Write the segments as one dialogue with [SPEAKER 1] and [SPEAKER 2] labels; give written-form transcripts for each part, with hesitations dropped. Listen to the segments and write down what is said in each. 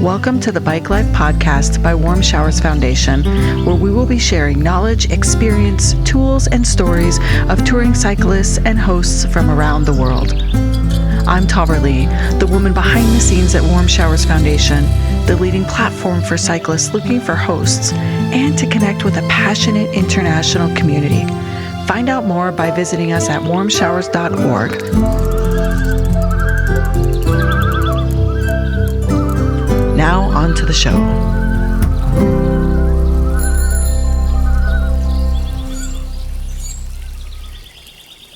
[SPEAKER 1] Welcome to the Bike Life podcast by Warmshowers Foundation, where we will be sharing knowledge, experience, tools, and stories of touring cyclists and hosts from around the world. I'm Lee, the woman behind the scenes at Warmshowers Foundation, the leading platform for cyclists looking for hosts and to connect with a passionate international community. Find out more by visiting us at Warmshowers.org. Now, on to the show.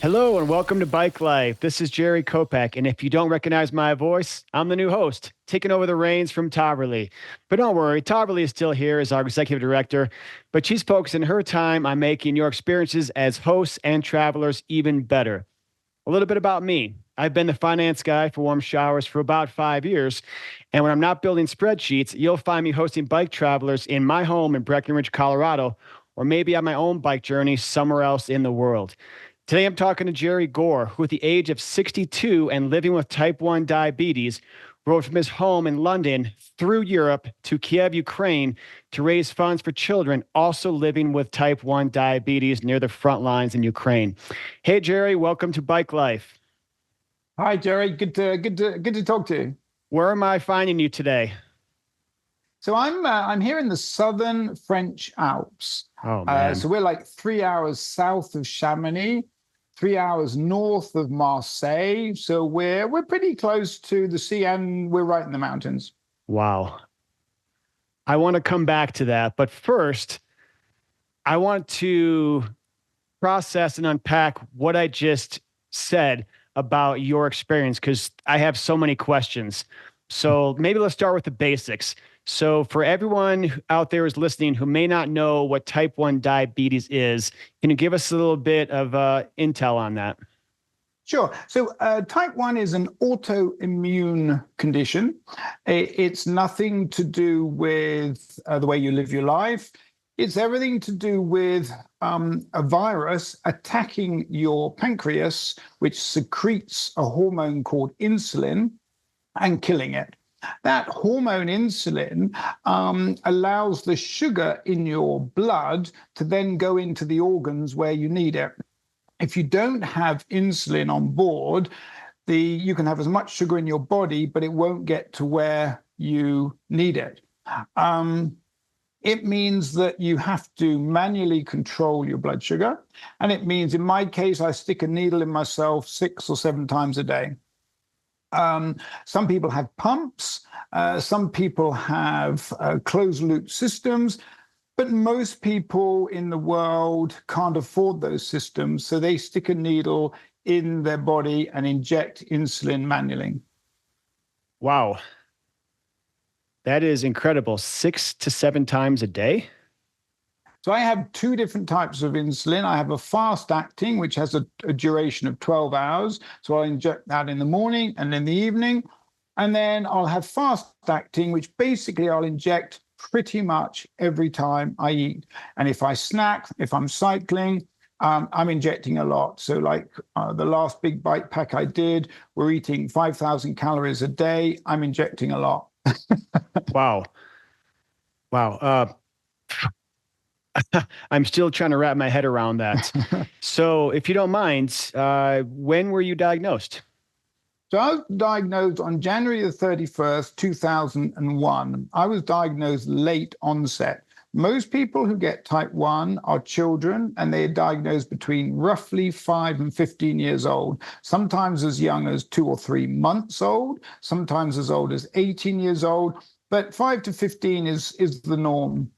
[SPEAKER 2] Hello and welcome to Bike Life. This is Gerry Kopak, and if you don't recognize my voice, I'm the new host, taking over the reins from Lee. But don't worry, Lee is still here as our executive director, but she's focusing her time on making your experiences as hosts and travelers even better. A little bit about me. I've been the finance guy for Warm Showers for about 5 years, and when I'm not building spreadsheets, you'll find me hosting bike travelers in my home in Breckenridge, Colorado, or maybe on my own bike journey somewhere else in the world. Today, I'm talking to Gerry Gore, who at the age of 62 and living with type 1 diabetes, rode from his home in London through Europe to Kyiv, Ukraine, to raise funds for children also living with type 1 diabetes near the front lines in Ukraine. Hey, Gerry, welcome to Bike Life.
[SPEAKER 3] Hi, Gerry. Good to talk to you.
[SPEAKER 2] Where am I finding you today?
[SPEAKER 3] So I'm here in the southern French Alps.
[SPEAKER 2] Oh, man.
[SPEAKER 3] So we're like 3 hours south of Chamonix, 3 hours north of Marseille. So we're pretty close to the sea, and we're right in the mountains.
[SPEAKER 2] Wow. I want to come back to that, but first, I want to process and unpack what I just said about your experience, because I have so many questions. So maybe let's start with the basics. So for everyone out there who's listening who may not know what type 1 diabetes is, can you give us a little bit of intel on that?
[SPEAKER 3] Sure. So type 1 is an autoimmune condition. It's nothing to do with the way you live your life. It's everything to do with a virus attacking your pancreas, which secretes a hormone called insulin, and killing it. That hormone insulin allows the sugar in your blood to then go into the organs where you need it. If you don't have insulin on board, you can have as much sugar in your body, but it won't get to where you need it. It means that you have to manually control your blood sugar. And it means, in my case, I stick a needle in myself 6 or 7 times a day. Some people have pumps. Some people have closed-loop systems. But most people in the world can't afford those systems. So they stick a needle in their body and inject insulin manually.
[SPEAKER 2] Wow. That is incredible. 6 to 7 times a day?
[SPEAKER 3] So I have 2 different types of insulin. I have a fast-acting, which has a duration of 12 hours. So I'll inject that in the morning and in the evening. And then I'll have fast-acting, which basically I'll inject pretty much every time I eat. And if I snack, if I'm cycling, I'm injecting a lot. So like the last big bike pack I did, we're eating 5,000 calories a day. I'm injecting a lot.
[SPEAKER 2] Wow. I'm still trying to wrap my head around that. So if you don't mind, when were you diagnosed?
[SPEAKER 3] So I was diagnosed on January the 31st, 2001. I was diagnosed late onset. Most people who get type 1 are children, and they're diagnosed between roughly 5 and 15 years old, sometimes as young as 2 or 3 months old, sometimes as old as 18 years old, but 5 to 15 is the norm.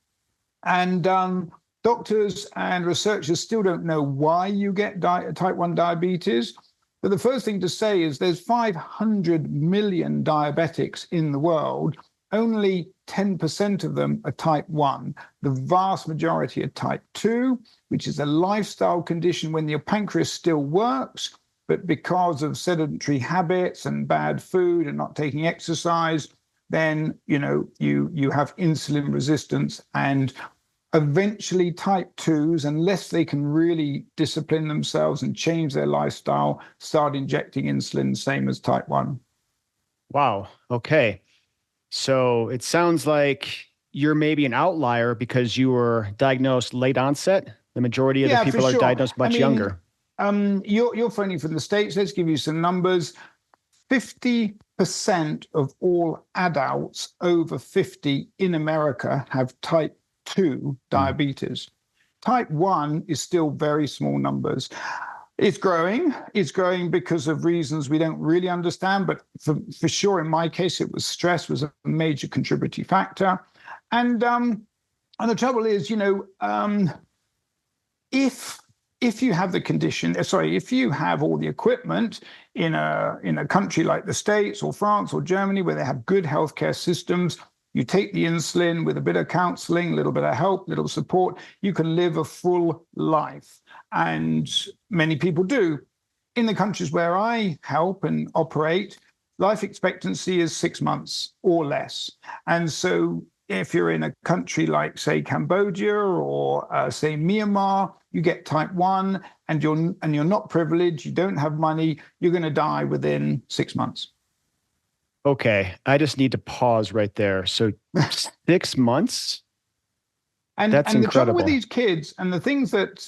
[SPEAKER 3] And doctors and researchers still don't know why you get type 1 diabetes. But the first thing to say is there's 500 million diabetics in the world. Only 10% of them are type 1. The vast majority are type 2, which is a lifestyle condition when your pancreas still works, but because of sedentary habits and bad food and not taking exercise, then you have insulin resistance, and eventually type 2s, unless they can really discipline themselves and change their lifestyle, start injecting insulin, same as type 1.
[SPEAKER 2] Wow. Okay. So it sounds like you're maybe an outlier because you were diagnosed late onset. The majority of the
[SPEAKER 3] Yeah, for
[SPEAKER 2] people are
[SPEAKER 3] sure.
[SPEAKER 2] diagnosed
[SPEAKER 3] I
[SPEAKER 2] much
[SPEAKER 3] mean,
[SPEAKER 2] younger.
[SPEAKER 3] you're phoning from the States. Let's give you some numbers. 50% of all adults over 50 in America have type 2 diabetes. Type 1 is still very small numbers. It's growing. It's growing because of reasons we don't really understand, but for sure, in my case, it was stress was a major contributing factor. And the trouble is, if you have the condition, if you have all the equipment in a country like the States or France or Germany where they have good healthcare systems, you take the insulin with a bit of counseling, a little bit of help, little support, you can live a full life. And many people do. In the countries where I help and operate, life expectancy is 6 months or less. And so if you're in a country like, say, Cambodia or say Myanmar, you get type 1 and you're not privileged, you don't have money, you're going to die within 6 months.
[SPEAKER 2] Okay, I just need to pause right there. So 6 months? That's
[SPEAKER 3] And the trouble with
[SPEAKER 2] incredible.
[SPEAKER 3] these kids and the things that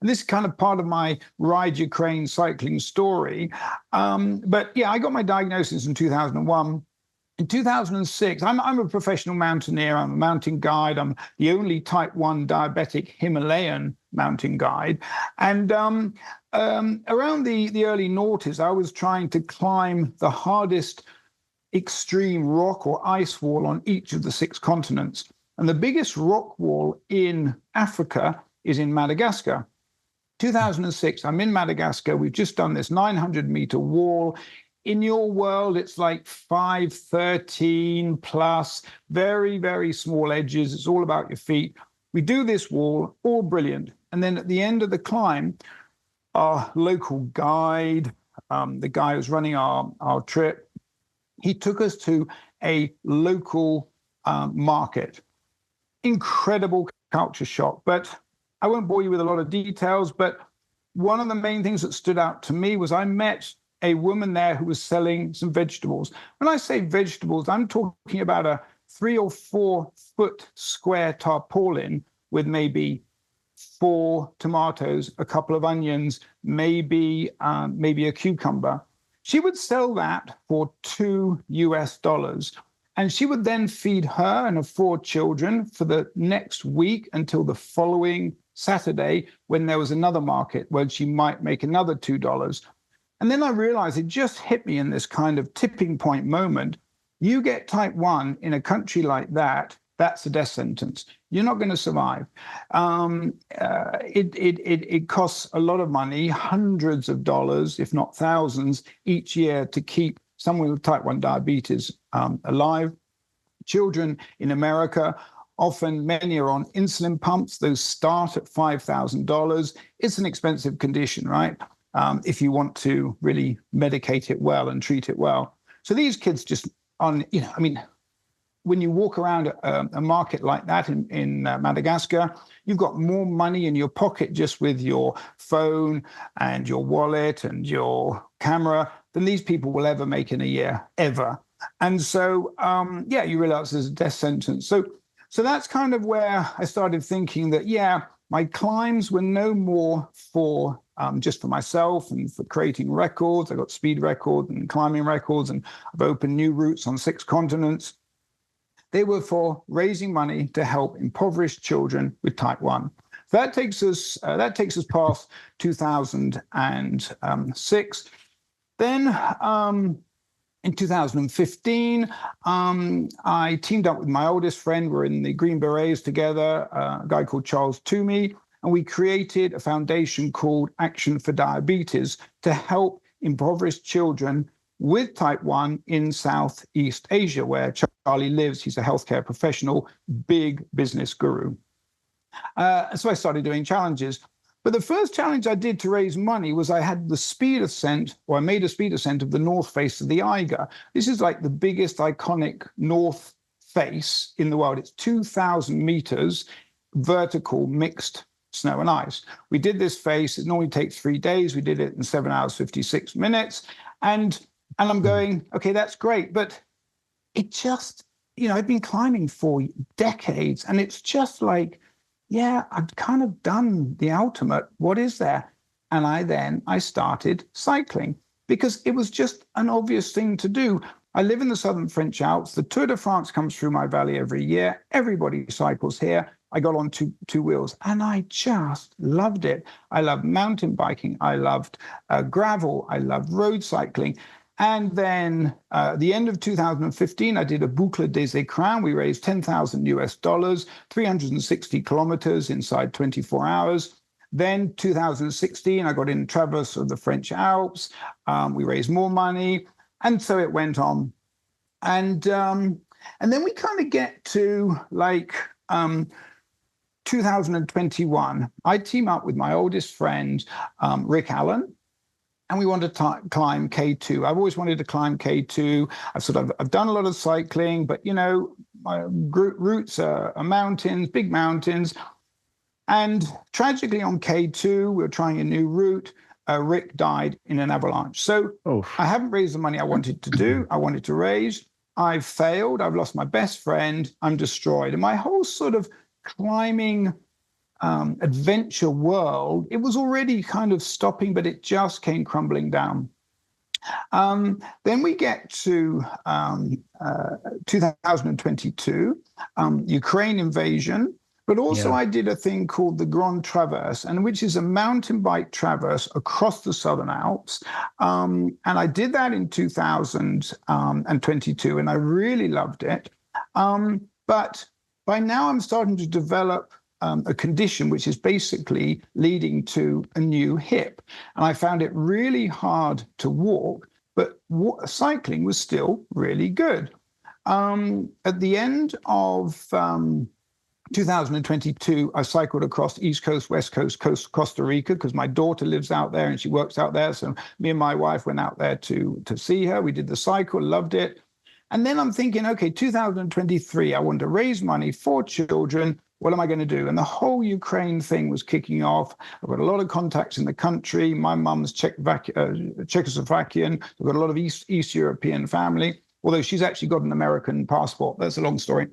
[SPEAKER 3] and this is kind of part of my Ride Ukraine cycling story. But yeah, I got my diagnosis in 2001. In 2006, I'm a professional mountaineer. I'm a mountain guide. I'm the only type 1 diabetic Himalayan mountain guide. And around the early noughties, I was trying to climb the hardest extreme rock or ice wall on each of the 6 continents. And the biggest rock wall in Africa is in Madagascar. 2006, I'm in Madagascar. We've just done this 900-meter wall. In your world, it's like 513 plus, very, very small edges. It's all about your feet. We do this wall, all brilliant. And then at the end of the climb, our local guide, the guy who's running our trip, he took us to a local market. Incredible culture shock. But I won't bore you with a lot of details, but one of the main things that stood out to me was I met a woman there who was selling some vegetables. When I say vegetables, I'm talking about a 3 or 4 foot square tarpaulin with maybe 4 tomatoes, a couple of onions, maybe a cucumber. She would sell that for $2. And she would then feed her and her 4 children for the next week until the following Saturday, when there was another market where she might make another $2. And then I realized it just hit me in this kind of tipping point moment. You get type 1 in a country like that, that's a death sentence. You're not going to survive. It costs a lot of money, hundreds of dollars, if not thousands, each year to keep someone with type 1 diabetes alive. Children in America, often many are on insulin pumps. Those start at $5,000. It's an expensive condition, right? If you want to really medicate it well and treat it well. So these kids just when you walk around a market like that in Madagascar, you've got more money in your pocket just with your phone and your wallet and your camera than these people will ever make in a year, ever. And so, you realize there's a death sentence. So that's kind of where I started thinking that, my climbs were no more for just for myself and for creating records. I got speed records and climbing records, and I've opened new routes on 6 continents. They were for raising money to help impoverished children with type 1. So that takes us past 2006. Then in 2015, I teamed up with my oldest friend. We're in the Green Berets together, a guy called Charles Toomey, and we created a foundation called Action for Diabetes to help impoverished children with type 1 in Southeast Asia, where Charlie lives. He's a healthcare professional, big business guru. So I started doing challenges. But the first challenge I did to raise money was I made a speed ascent of the north face of the Eiger. This is like the biggest iconic north face in the world. It's 2,000 meters vertical mixed snow and ice. We did this face. It normally takes 3 days. We did it in 7 hours, 56 minutes. And I'm going, okay, that's great. But it just, I've been climbing for decades, and it's just like, yeah, I've kind of done the ultimate. What is there? And I started cycling because it was just an obvious thing to do. I live in the southern French Alps. The Tour de France comes through my valley every year. Everybody cycles here. I got on two wheels, and I just loved it. I loved mountain biking. I loved gravel. I loved road cycling. And then at the end of 2015, I did a Boucle des Écrins. We raised $10,000, 360 kilometers inside 24 hours. Then 2016, I got in Traverse of the French Alps. We raised more money. And so it went on. And then we kind of get to 2021. I team up with my oldest friend, Rick Allen, and we wanted to climb K2. I've always wanted to climb K2. I've done a lot of cycling, but my routes are mountains, big mountains. And tragically on K2, we were trying a new route. Rick died in an avalanche. So I haven't raised the money I wanted to raise. I've failed. I've lost my best friend. I'm destroyed. And my whole sort of climbing adventure world, it was already kind of stopping, but it just came crumbling down. Then we get to 2022, Ukraine invasion. But also I did a thing called the Grand Traverse, and which is a mountain bike traverse across the Southern Alps. And I did that in 2022, and I really loved it. But by now I'm starting to develop a condition which is basically leading to a new hip. And I found it really hard to walk, but cycling was still really good. At the end of 2022, I cycled across East Coast, West Coast, Costa Rica, because my daughter lives out there and she works out there. So me and my wife went out there to see her. We did the cycle, loved it. And then I'm thinking, okay, 2023, I want to raise money for children. What am I going to do? And the whole Ukraine thing was kicking off. I've got a lot of contacts in the country. My mum's Czechoslovakian. I've got a lot of East European family, although she's actually got an American passport. That's a long story.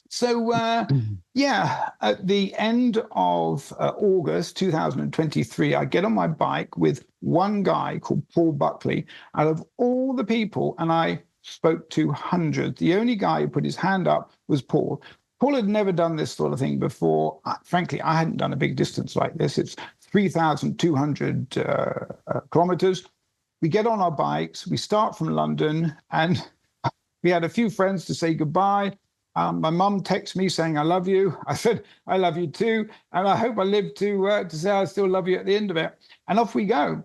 [SPEAKER 3] So, at the end of August 2023, I get on my bike with one guy called Paul Buckley out of all the people, and I spoke to hundreds. The only guy who put his hand up was Paul. Paul had never done this sort of thing before. Frankly, I hadn't done a big distance like this. It's 3,200 kilometers. We get on our bikes. We start from London, and we had a few friends to say goodbye. My mum texted me saying, I love you. I said, I love you too. And I hope I live to say I still love you at the end of it. And off we go.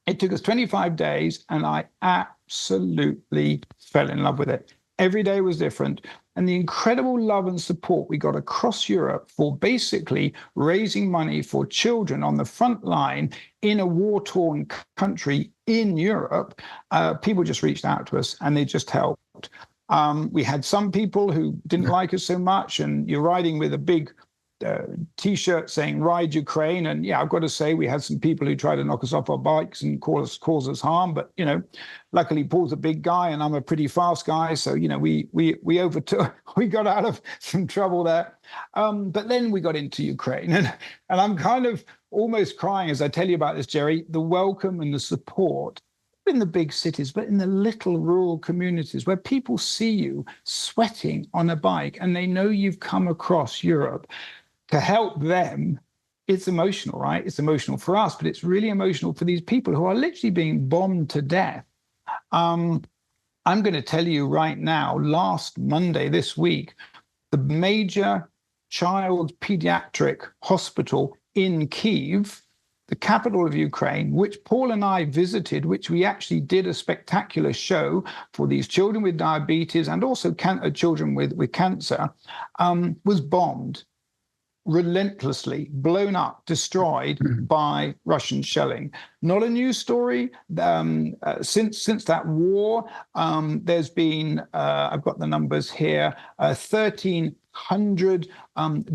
[SPEAKER 3] It took us 25 days, and I absolutely fell in love with it. Every day was different. And the incredible love and support we got across Europe for basically raising money for children on the front line in a war-torn country in Europe, people just reached out to us and they just helped. We had some people who didn't like us so much, and you're riding with a big T-shirt saying "Ride Ukraine," and I've got to say we had some people who tried to knock us off our bikes and cause us harm. But luckily Paul's a big guy and I'm a pretty fast guy, so we overtook. We got out of some trouble there. But then we got into Ukraine, and I'm kind of almost crying as I tell you about this, Gerry. The welcome and the support. In the big cities, but in the little rural communities where people see you sweating on a bike and they know you've come across Europe to help them, it's emotional, right? It's emotional for us, but it's really emotional for these people who are literally being bombed to death. I'm going to tell you right now, last Monday this week, the major child pediatric hospital in Kyiv, the capital of Ukraine, which Paul and I visited, which we actually did a spectacular show for these children with diabetes and also children with cancer, was bombed relentlessly, blown up, destroyed by Russian shelling. Not a news story. Since that war, there's been, I've got the numbers here, 100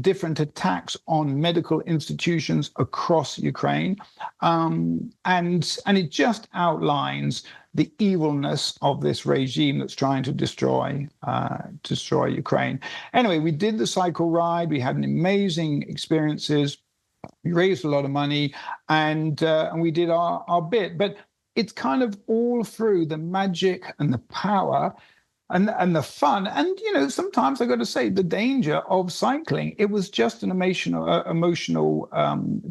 [SPEAKER 3] different attacks on medical institutions across Ukraine. And it just outlines the evilness of this regime that's trying to destroy Ukraine. Anyway, we did the cycle ride. We had an amazing experiences. We raised a lot of money, and we did our bit. But it's kind of all through the magic and the power and the fun, and sometimes I got to say the danger of cycling. It was just an emotional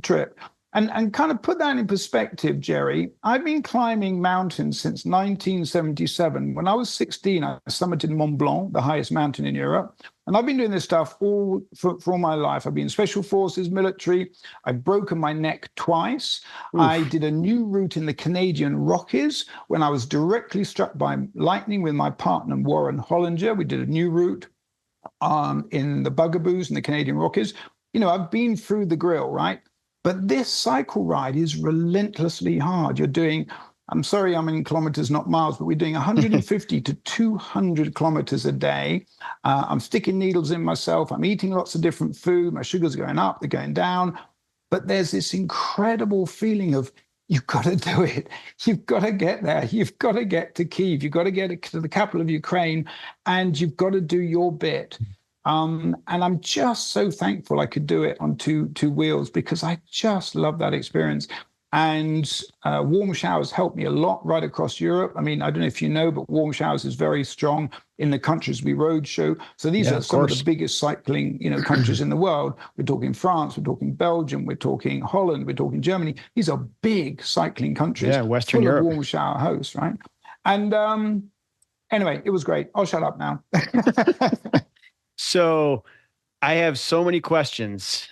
[SPEAKER 3] trip, and kind of put that in perspective, Gerry. I've been climbing mountains since 1977. When I was 16, I summited Mont Blanc, the highest mountain in Europe, and I've been doing this stuff for all my life. I've been special forces, military. I've broken my neck twice. Oof. I did a new route in the Canadian Rockies when I was directly struck by lightning with my partner, Warren Hollinger. We did a new route in the Bugaboos in the Canadian Rockies. I've been through the grill, right? But this cycle ride is relentlessly hard. You're doing, I'm sorry, I'm in kilometers, not miles, but we're doing 150 to 200 kilometers a day. I'm sticking needles in myself. I'm eating lots of different food. My sugar's going up, they're going down. But there's this incredible feeling of, you've got to do it. You've got to get there. You've got to get to Kyiv. You've got to get to the capital of Ukraine, and you've got to do your bit. And I'm just so thankful I could do it on two wheels, because I just love that experience. And Warm Showers helped me a lot right across Europe. I mean, I don't know if you know, but Warm Showers is very strong in the countries we roadshow. So these are some of the biggest cycling, countries in the world. We're talking France, we're talking Belgium, we're talking Holland, we're talking Germany. These are big cycling countries.
[SPEAKER 2] Yeah, Western Europe.
[SPEAKER 3] Full of Warm Shower hosts, right? And anyway, it was great. I'll shut up now.
[SPEAKER 2] So I have so many questions.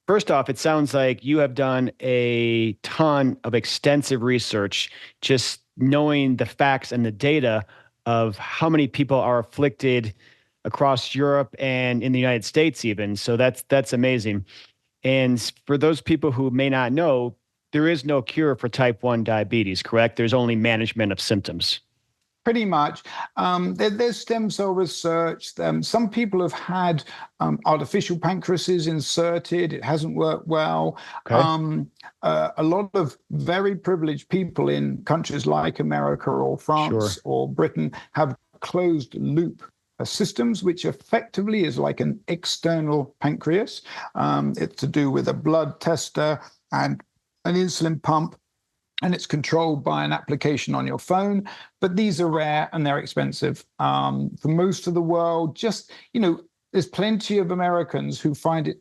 [SPEAKER 2] First off, it sounds like you have done a ton of extensive research, just knowing the facts and the data of how many people are afflicted across Europe and in the United States even. So that's amazing. And for those people who may not know, there is no cure for type 1 diabetes, correct? There's only management of symptoms.
[SPEAKER 3] Pretty much. There's stem cell research. Some people have had artificial pancreases inserted. It hasn't worked well. Okay. A lot of very privileged people in countries like America or France or Britain have closed loop systems, which effectively is like an external pancreas. It's to do with a blood tester and an insulin pump, and it's controlled by an application on your phone. But these are rare and they're expensive. For most of the world, there's plenty of Americans who find it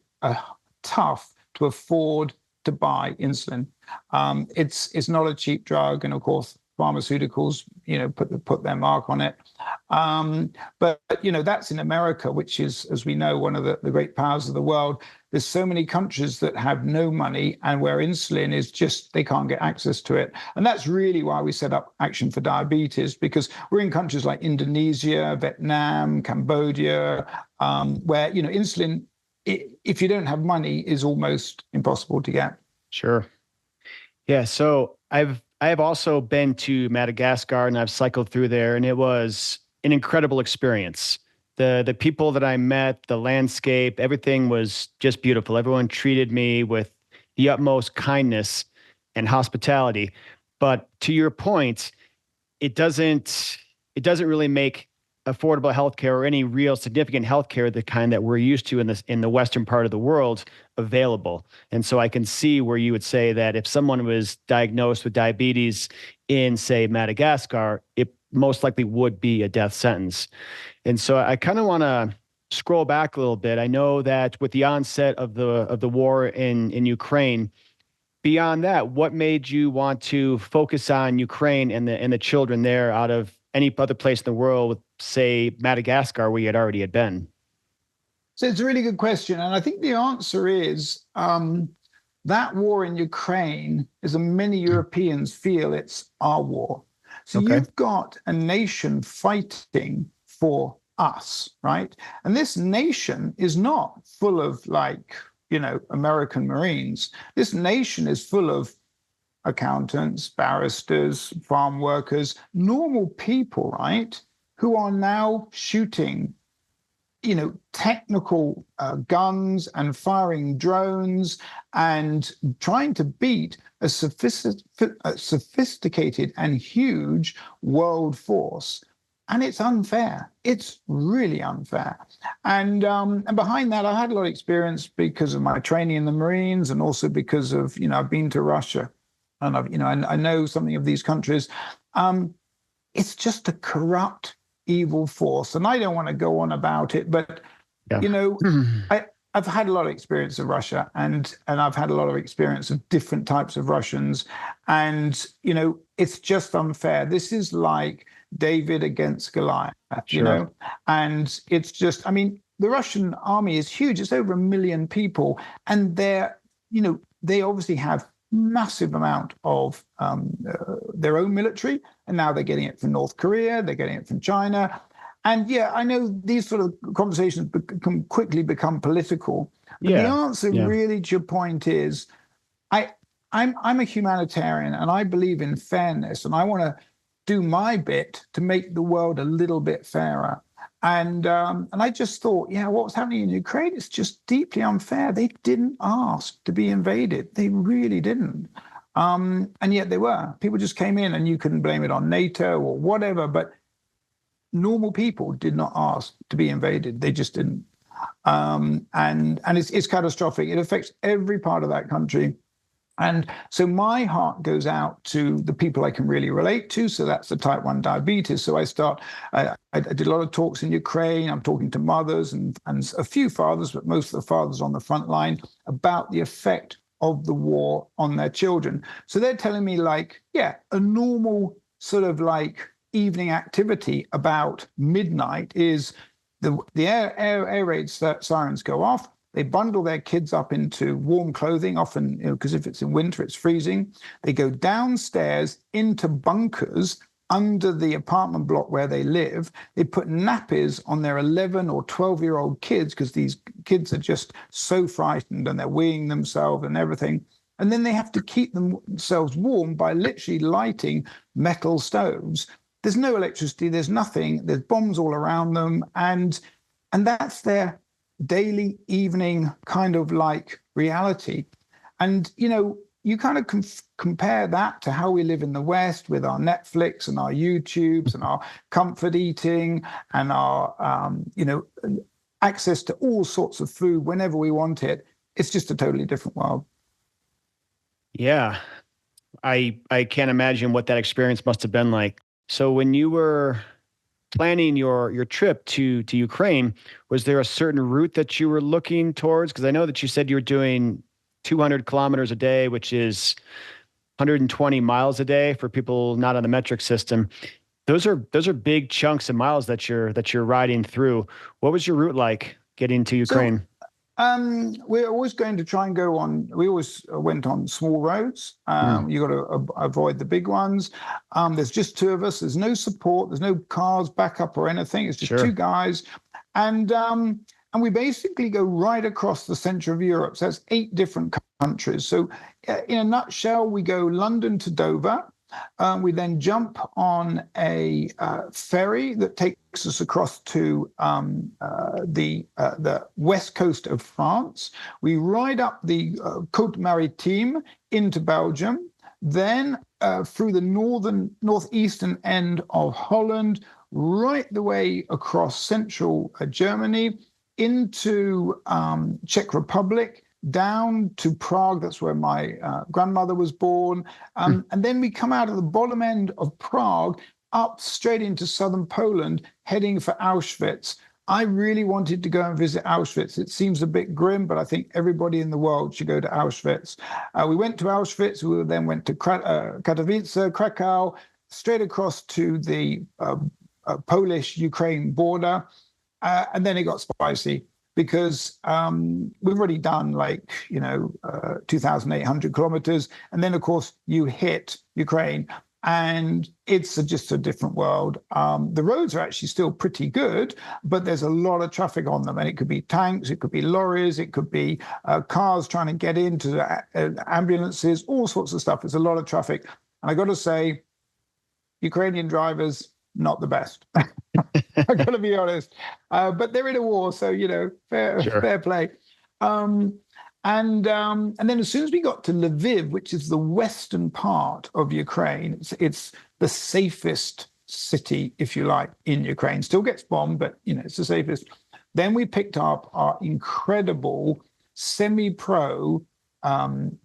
[SPEAKER 3] tough to afford to buy insulin. It's not a cheap drug, and of course, pharmaceuticals, put their mark on it. But that's in America, which is, as we know, one of the great powers of the world. There's so many countries that have no money and where insulin is just, they can't get access to it. And that's really why we set up Action for Diabetes, because we're in countries like Indonesia, Vietnam, Cambodia, where, insulin, if you don't have money, is almost impossible to get.
[SPEAKER 2] Sure. Yeah. So I have also been to Madagascar, and I've cycled through there, and it was an incredible experience. The people that I met, the landscape, everything was just beautiful. Everyone treated me with the utmost kindness and hospitality. But to your point, it doesn't really make affordable healthcare or any real significant healthcare, the kind that we're used to in the Western part of the world, available. And so I can see where you would say that if someone was diagnosed with diabetes in, say, Madagascar, it most likely would be a death sentence. And so I kind of want to scroll back a little bit. I know that with the onset of the war in Ukraine, beyond that, what made you want to focus on Ukraine and the children there out of any other place in the world, say Madagascar, where you had been?
[SPEAKER 3] So it's a really good question. And I think the answer is that war in Ukraine, as many Europeans feel, it's our war. So you've got a nation fighting for us, right? And this nation is not full of American Marines. This nation is full of accountants, barristers, farm workers, normal people, right? Who are now shooting technical guns and firing drones and trying to beat a sophisticated and huge world force. And it's unfair. It's really unfair. And behind that, I had a lot of experience because of my training in the Marines, and also because of, I've been to Russia, and I know something of these countries. It's just a corrupt, evil force. And I don't want to go on about it, but, I've had a lot of experience of Russia, and I've had a lot of experience of different types of Russians. And, it's just unfair. This is like David against Goliath, and it's just, the Russian army is huge. It's over 1 million people. And they obviously have massive amount of their own military. And now they're getting it from North Korea. They're getting it from China. And I know these sort of conversations can quickly become political. But the answer really to your point is, I'm a humanitarian, and I believe in fairness, and I want to do my bit to make the world a little bit fairer. And I just thought, what was happening in Ukraine is just deeply unfair. They didn't ask to be invaded. They really didn't. And yet they were. People just came in, and you couldn't blame it on NATO or whatever, but normal people did not ask to be invaded. They just didn't. And it's catastrophic. It affects every part of that country. And so my heart goes out to the people I can really relate to. So that's the type 1 diabetes. So I did a lot of talks in Ukraine. I'm talking to mothers and a few fathers, but most of the fathers on the front line, about the effect of the war on their children. So they're telling me, like, a normal sort of like evening activity about midnight is the air raid sirens go off. They bundle their kids up into warm clothing, often, because if it's in winter, it's freezing. They go downstairs into bunkers under the apartment block where they live. They put nappies on their 11 or 12-year-old kids, because these kids are just so frightened, and they're weeing themselves and everything. And then they have to keep themselves warm by literally lighting metal stoves. There's no electricity, there's nothing, there's bombs all around them. And that's their daily, evening kind of like reality. And, you kind of compare that to how we live in the West with our Netflix and our YouTubes and our comfort eating and our, access to all sorts of food whenever we want it. It's just a totally different world.
[SPEAKER 2] Yeah. I can't imagine what that experience must have been like. So when you were planning your trip to Ukraine, was there a certain route that you were looking towards? Because I know that you said you were doing 200 kilometers a day, which is 120 miles a day for people not on the metric system. Those are big chunks of miles that you're riding through. What was your route like getting to Ukraine?
[SPEAKER 3] We're always going to try and go on. We always went on small roads. You got to avoid the big ones. There's just 2 of us. There's no support. There's no cars, backup, or anything. It's just 2 guys, and we basically go right across the center of Europe. So that's 8 different countries. So, in a nutshell, we go London to Dover. We then jump on a ferry that takes us across to the west coast of France. We ride up the Côte Maritime into Belgium, then through the northeastern end of Holland, right the way across central Germany into Czech Republic, down to Prague. That's where my grandmother was born. And then we come out of the bottom end of Prague, up straight into southern Poland, heading for Auschwitz. I really wanted to go and visit Auschwitz. It seems a bit grim, but I think everybody in the world should go to Auschwitz. We went to Auschwitz. We then went to Katowice, Krakow, straight across to the Polish-Ukraine border. And then it got spicy, because we've already done 2,800 kilometers. And then, of course, you hit Ukraine, and it's just a different world. The roads are actually still pretty good, but there's a lot of traffic on them. And it could be tanks, it could be lorries, it could be cars trying to get into ambulances, all sorts of stuff. There's a lot of traffic. And I got to say, Ukrainian drivers, not the best. I've got to be honest. But they're in a war, so fair play. And then as soon as we got to Lviv, which is the western part of Ukraine, it's the safest city, if you like, in Ukraine. Still gets bombed, but it's the safest. Then we picked up our incredible semi-pro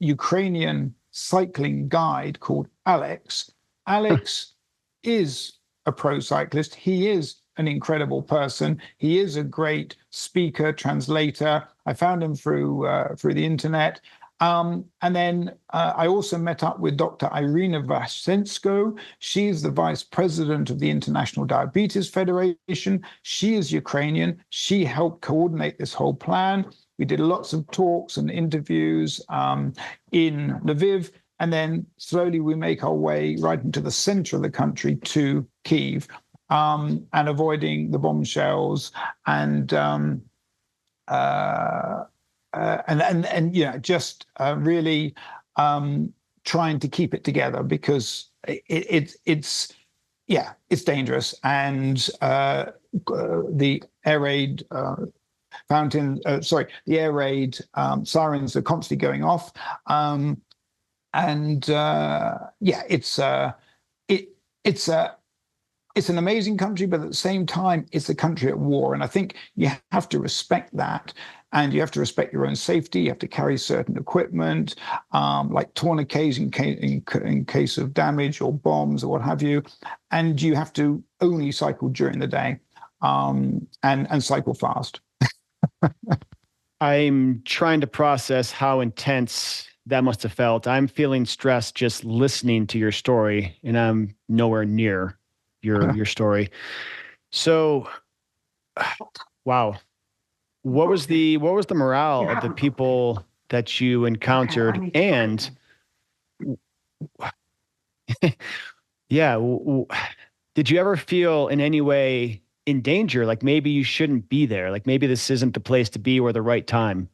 [SPEAKER 3] Ukrainian cycling guide called Alex. Alex is a pro cyclist. He is an incredible person. He is a great speaker, translator. I found him through the internet. And then I also met up with Dr. Irina Vasensko. She's the vice president of the International Diabetes Federation. She is Ukrainian. She helped coordinate this whole plan. We did lots of talks and interviews in Lviv. And then slowly we make our way right into the center of the country to Kyiv, and avoiding the bomb shells and just really trying to keep it together, because it's dangerous. And the air raid the air raid sirens are constantly going off. It's an amazing country, but at the same time, it's a country at war. And I think you have to respect that. And you have to respect your own safety. You have to carry certain equipment, like tourniquets in case of damage or bombs or what have you. And you have to only cycle during the day, and cycle fast.
[SPEAKER 2] I'm trying to process how intense that must have felt. I'm feeling stressed just listening to your story, and I'm nowhere near your story. So, wow. What was the morale of the people that you encountered? And did you ever feel in any way in danger? Like maybe you shouldn't be there. Like maybe this isn't the place to be or the right time.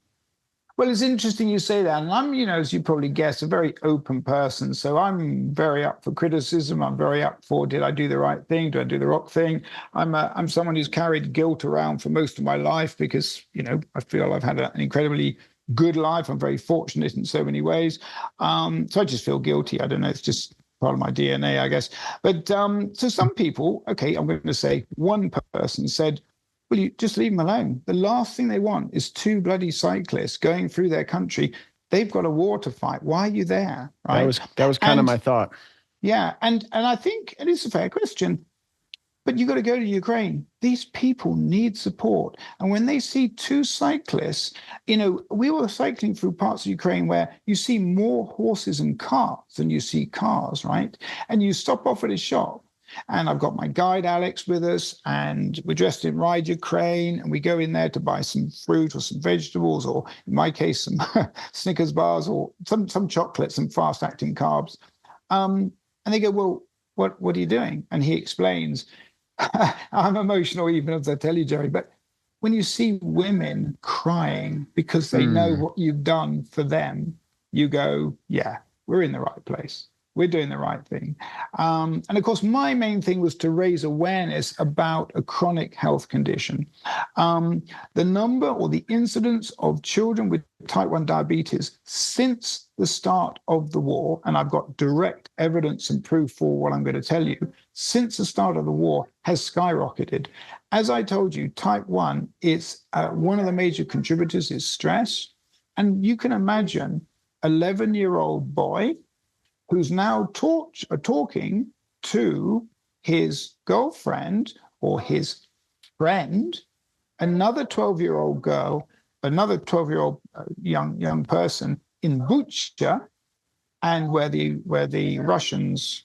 [SPEAKER 3] Well, it's interesting you say that. And I'm, as you probably guess, a very open person. So I'm very up for criticism. I'm very up for, did I do the right thing? Do I do the wrong thing? I'm someone who's carried guilt around for most of my life because, I feel I've had an incredibly good life. I'm very fortunate in so many ways. So I just feel guilty. I don't know. It's just part of my DNA, I guess. But so some people, okay, I'm going to say one person said, well, you just leave them alone. The last thing they want is two bloody cyclists going through their country. They've got a war to fight. Why are you there? Right?
[SPEAKER 2] That was kind of my thought.
[SPEAKER 3] Yeah, and I think it is a fair question, but you got to go to Ukraine. These people need support. And when they see two cyclists, we were cycling through parts of Ukraine where you see more horses and carts than you see cars, right? And you stop off at a shop. And I've got my guide, Alex, with us, and we're dressed in Ride Ukraine, and we go in there to buy some fruit or some vegetables, or in my case, some Snickers bars or some chocolate, some fast-acting carbs. And they go, well, what are you doing? And he explains, I'm emotional even as I tell you, Gerry, but when you see women crying because they know what you've done for them, you go, yeah, we're in the right place. We're doing the right thing. And of course, my main thing was to raise awareness about a chronic health condition. The number or the incidence of children with type 1 diabetes since the start of the war, and I've got direct evidence and proof for what I'm going to tell you, since the start of the war has skyrocketed. As I told you, type 1 is one of the major contributors is stress. And you can imagine an 11-year-old boy who's now talking to his girlfriend or his friend, another 12-year-old girl, another 12-year-old young person in Bucha, and where the Russians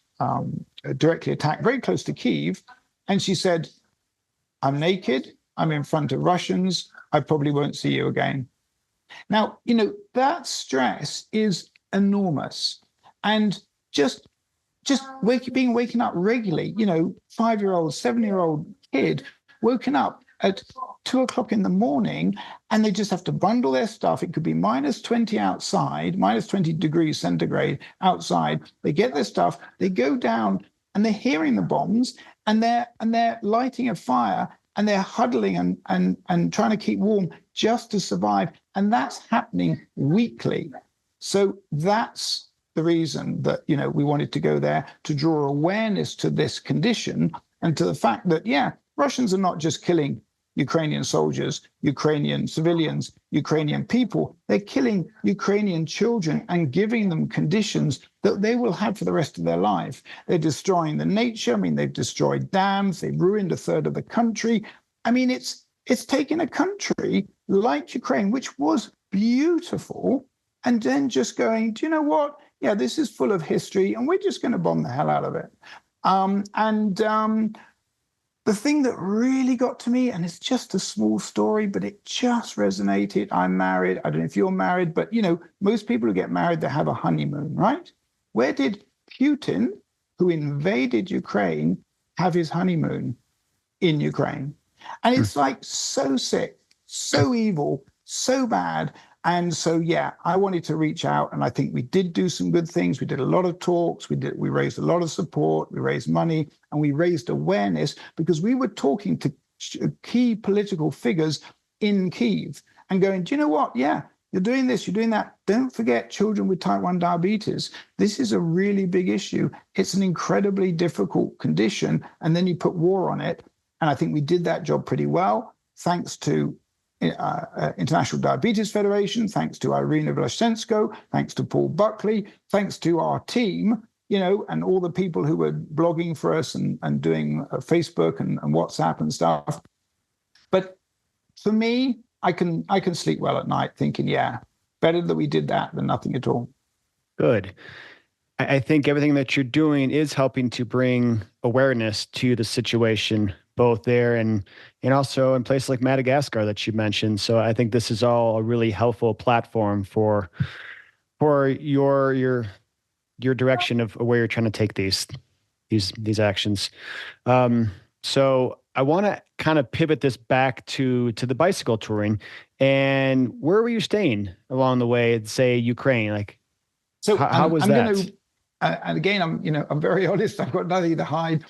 [SPEAKER 3] directly attacked, very close to Kyiv. And she said, I'm naked, I'm in front of Russians, I probably won't see you again. Now, that stress is enormous. And just waking up regularly, 5-year-old, 7-year-old kid woken up at 2 o'clock in the morning, and they just have to bundle their stuff. It could be -20 outside, -20 degrees centigrade outside. They get their stuff, they go down and they're hearing the bombs, and they're lighting a fire, and they're huddling and trying to keep warm just to survive. And that's happening weekly. So that's the reason that, we wanted to go there, to draw awareness to this condition and to the fact that, Russians are not just killing Ukrainian soldiers, Ukrainian civilians, Ukrainian people. They're killing Ukrainian children and giving them conditions that they will have for the rest of their life. They're destroying the nature. I mean, they've destroyed dams. They've ruined a third of the country. I mean, it's taken a country like Ukraine, which was beautiful, and then just going, do you know what? Yeah, this is full of history, and we're just going to bomb the hell out of it. The thing that really got to me, and it's just a small story, but it just resonated. I'm married. I don't know if you're married, but, most people who get married, they have a honeymoon, right? Where did Putin, who invaded Ukraine, have his honeymoon? In Ukraine. And it's like so sick, so evil, so bad. And so, I wanted to reach out, and I think we did do some good things. We did a lot of talks. We raised a lot of support. We raised money, and we raised awareness because we were talking to key political figures in Kyiv and going, do you know what? Yeah, you're doing this, you're doing that. Don't forget children with type 1 diabetes. This is a really big issue. It's an incredibly difficult condition. And then you put war on it. And I think we did that job pretty well, thanks to International Diabetes Federation, thanks to Irina Vlasenko, thanks to Paul Buckley, thanks to our team, and all the people who were blogging for us and doing Facebook and WhatsApp and stuff. But for me, I can sleep well at night thinking, better that we did that than nothing at all.
[SPEAKER 2] Good. I think everything that you're doing is helping to bring awareness to the situation, both there and also in places like Madagascar that you mentioned. So I think this is all a really helpful platform for your direction of where you're trying to take these actions. So I want to kind of pivot this back to the bicycle touring. And where were you staying along the way, say Ukraine? Like, so how was that?
[SPEAKER 3] And again, I'm very honest. I've got nothing to hide.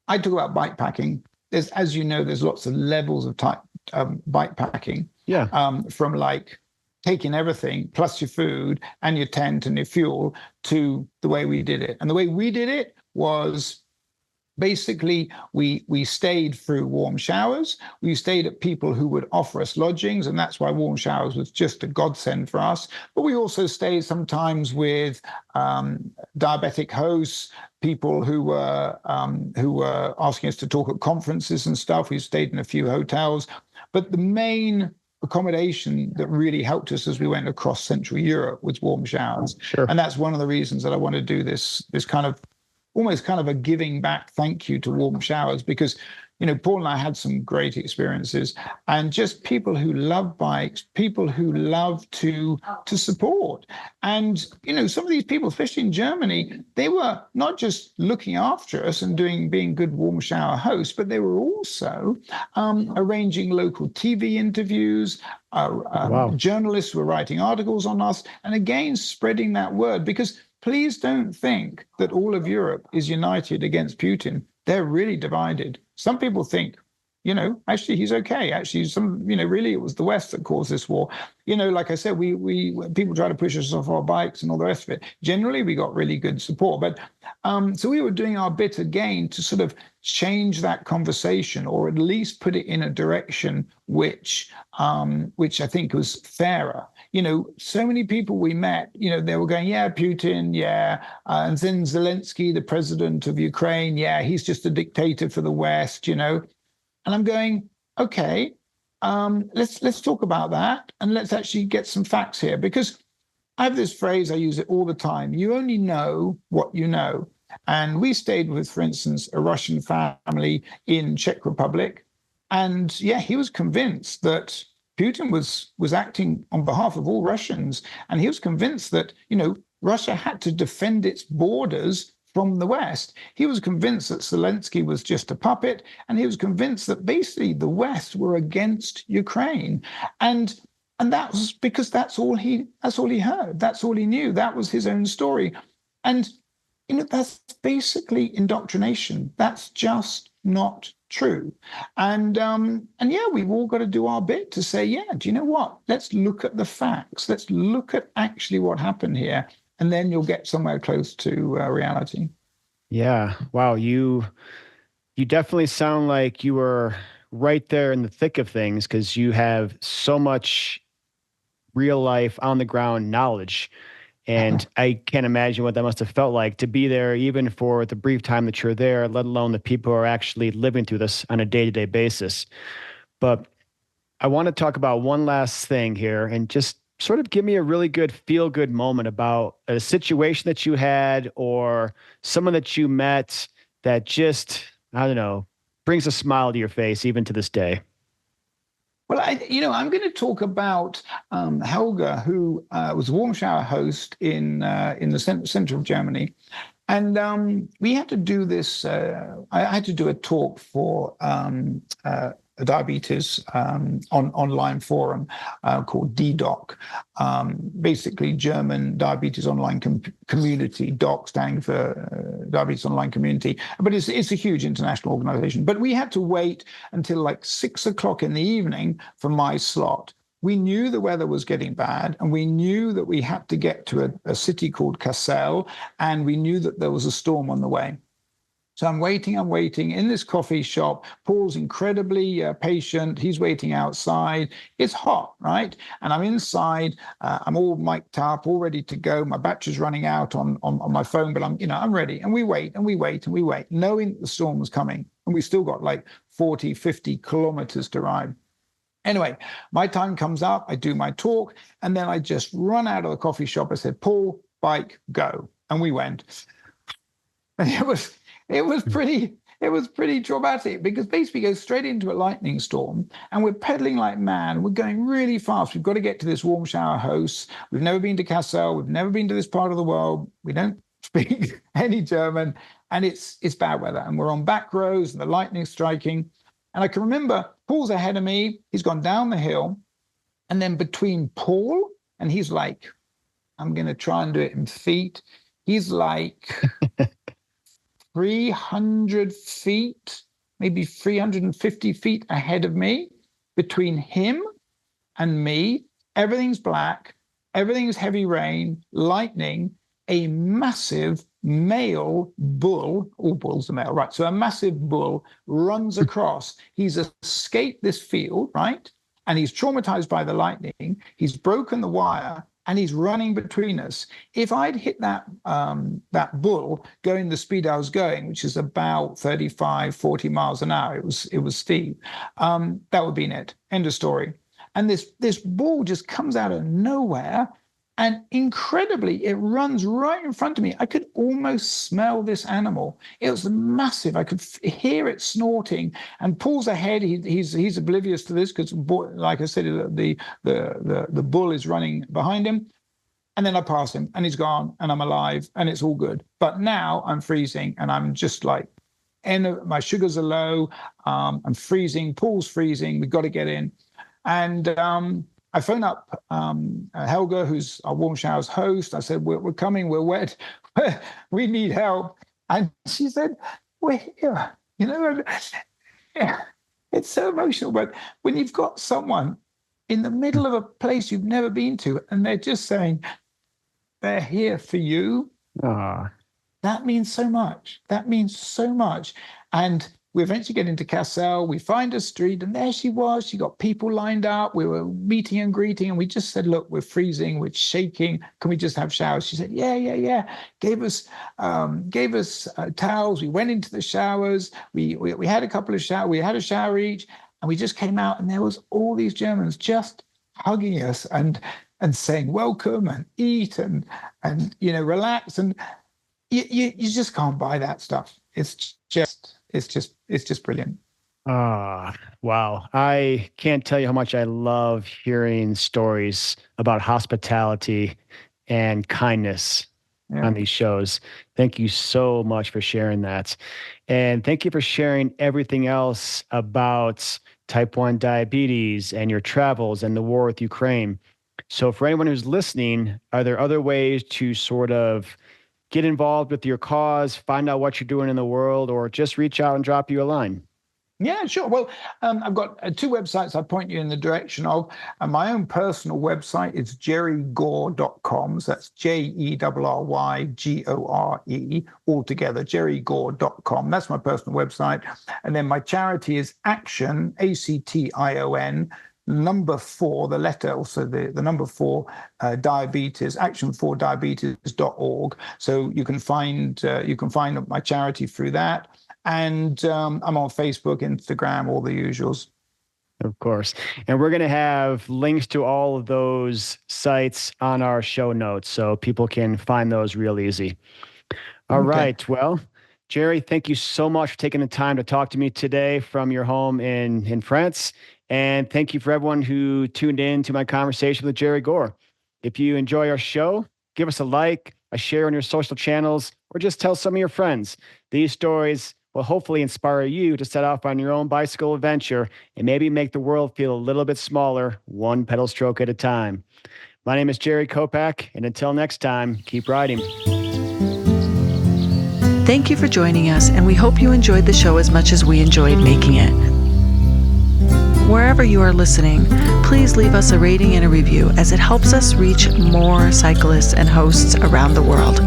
[SPEAKER 3] I talk about bike packing. As you know, there's lots of levels of bike packing. Yeah. From like taking everything plus your food and your tent and your fuel to the way we did it. And the way we did it was basically we stayed through warm showers. We stayed at people who would offer us lodgings, and that's why warm showers was just a godsend for us. But we also stayed sometimes with diabetic hosts, people who were asking us to talk at conferences and stuff. We stayed in a few hotels, but the main accommodation that really helped us as we went across Central Europe was warm showers. Sure. And that's one of the reasons that I want to do this kind of almost kind of a giving back thank you to warm showers, because Paul and I had some great experiences, and just people who love bikes, people who love to support. And, some of these people, especially in Germany, they were not just looking after us and being good warm shower hosts, but they were also arranging local TV interviews. Wow. Journalists were writing articles on us, and again, spreading that word, because please don't think that all of Europe is united against Putin. They're really divided. Some people think, actually he's okay. Actually, really it was the West that caused this war. Like I said, we people try to push us off our bikes and all the rest of it. Generally, we got really good support. But so we were doing our bit again to sort of change that conversation, or at least put it in a direction which I think was fairer. So many people we met, they were going, yeah, Putin, yeah. And then Zelensky, the president of Ukraine, yeah, he's just a dictator for the West, And I'm going, okay, let's talk about that. And let's actually get some facts here. Because I have this phrase, I use it all the time. You only know what you know. And we stayed with, for instance, a Russian family in Czech Republic. And yeah, he was convinced that Putin was acting on behalf of all Russians, and he was convinced that, Russia had to defend its borders from the West. He was convinced that Zelensky was just a puppet, and he was convinced that basically the West were against Ukraine. And that was because that's all he heard. That's all he knew. That was his own story. And That's basically indoctrination. That's just not true. And yeah, we've all got to do our bit to say, yeah, do you know what? Let's look at the facts. Let's look at actually what happened here, and then you'll get somewhere close to reality.
[SPEAKER 2] Yeah. Wow. You definitely sound like you were right there in the thick of things because you have so much real life on the ground knowledge. And I can't imagine what that must have felt like to be there, even for the brief time that you're there, let alone the people who are actually living through this on a day-to-day basis. But I want to talk about one last thing here and just sort of give me a really good feel good moment about a situation that you had or someone that you met that just, I don't know, brings a smile to your face even to this day.
[SPEAKER 3] Well, I'm going to talk about Helga, who was a warm shower host in the center of Germany, and we had to do this. I had to do a talk for a diabetes online forum called DDoc, basically German Diabetes Online Community. DOC standing for Diabetes Online Community, but it's a huge international organization. But we had to wait until like 6 o'clock in the evening for my slot. We knew the weather was getting bad, and we knew that we had to get to a city called Kassel, and we knew that there was a storm on the way. So I'm waiting in this coffee shop. Paul's incredibly patient. He's waiting outside. It's hot, right? And I'm inside. I'm all mic'd up, all ready to go. My battery's running out on my phone, but I'm ready. And we wait, knowing the storm was coming. And we still got like 40, 50 kilometers to ride. Anyway, my time comes up. I do my talk, and then I just run out of the coffee shop. I said, Paul, bike, go. And we went. And it was pretty traumatic because basically we go straight into a lightning storm and we're pedaling like mad. We're going really fast. We've got to get to this warm shower house. We've never been to Kassel. We've never been to this part of the world. We don't speak any German, and it's bad weather. And we're on back roads and the lightning's striking. And I can remember Paul's ahead of me. He's gone down the hill. And then between Paul and he's like, I'm going to try and do it in feet. He's like 300 feet, maybe 350 feet ahead of me. Between him and me, everything's black, everything's heavy rain, lightning, a massive male bull, all bulls are male, right? So a massive bull runs across. He's escaped this field, right? And he's traumatized by the lightning. He's broken the wire, and he's running between us. If I'd hit that bull going the speed I was going, which is about 35, 40 miles an hour, it was steep, that would be it. End of story. And this bull just comes out of nowhere, and incredibly, it runs right in front of me. I could almost smell this animal. It was massive. I could hear it snorting. And Paul's ahead. He's oblivious to this because, like I said, the bull is running behind him. And then I pass him, and he's gone, and I'm alive, and it's all good. But now I'm freezing, and I'm just like, my sugars are low. I'm freezing. Paul's freezing. We've got to get in, and I phone up Helga, who's our Warm Showers host. I said, we're coming, we're wet, we need help. And she said, we're here. It's so emotional. But when you've got someone in the middle of a place you've never been to, and they're just saying, they're here for you, that means so much. That means so much. And we eventually get into Kassel. We find a street, and there she was. She got people lined up. We were meeting and greeting, and we just said, "Look, we're freezing. We're shaking. Can we just have showers?" She said, "Yeah." Gave us towels. We went into the showers. We had a couple of showers. We had a shower each, and we just came out, and there was all these Germans just hugging us and saying welcome and eat and relax, and you just can't buy that stuff. It's just brilliant.
[SPEAKER 2] Wow. I can't tell you how much I love hearing stories about hospitality and kindness on these shows. Thank you so much for sharing that. And thank you for sharing everything else about type 1 diabetes and your travels and the war with Ukraine. So for anyone who's listening, are there other ways to sort of get involved with your cause, find out what you're doing in the world, or just reach out and drop you a line?
[SPEAKER 3] Yeah, sure. Well, I've got two websites I point you in the direction of. My own personal website is gerrygore.com. So that's JERRYGORE, altogether, gerrygore.com. That's my personal website. And then my charity is Action, ACTION, number 4, the letter, also the number 4, diabetes, actionfordiabetes.org. So you can find my charity through that. And I'm on Facebook, Instagram, all the usuals.
[SPEAKER 2] Of course. And we're going to have links to all of those sites on our show notes so people can find those real easy. All right. Well, Gerry, thank you so much for taking the time to talk to me today from your home in France. And thank you for everyone who tuned in to my conversation with Gerry Gore. If you enjoy our show, give us a like, a share on your social channels, or just tell some of your friends. These stories will hopefully inspire you to set off on your own bicycle adventure and maybe make the world feel a little bit smaller, one pedal stroke at a time. My name is Gerry Kopak, and until next time, keep riding.
[SPEAKER 1] Thank you for joining us, and we hope you enjoyed the show as much as we enjoyed making it. Wherever you are listening, please leave us a rating and a review, as it helps us reach more cyclists and hosts around the world.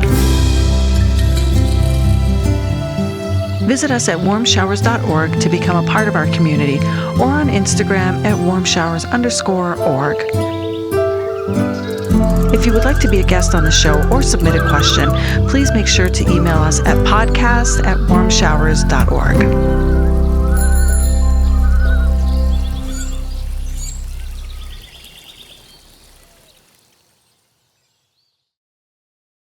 [SPEAKER 1] Visit us at Warmshowers.org to become a part of our community, or on Instagram at Warmshowers_org. If you would like to be a guest on the show or submit a question, please make sure to email us at podcast@warmshowers.org.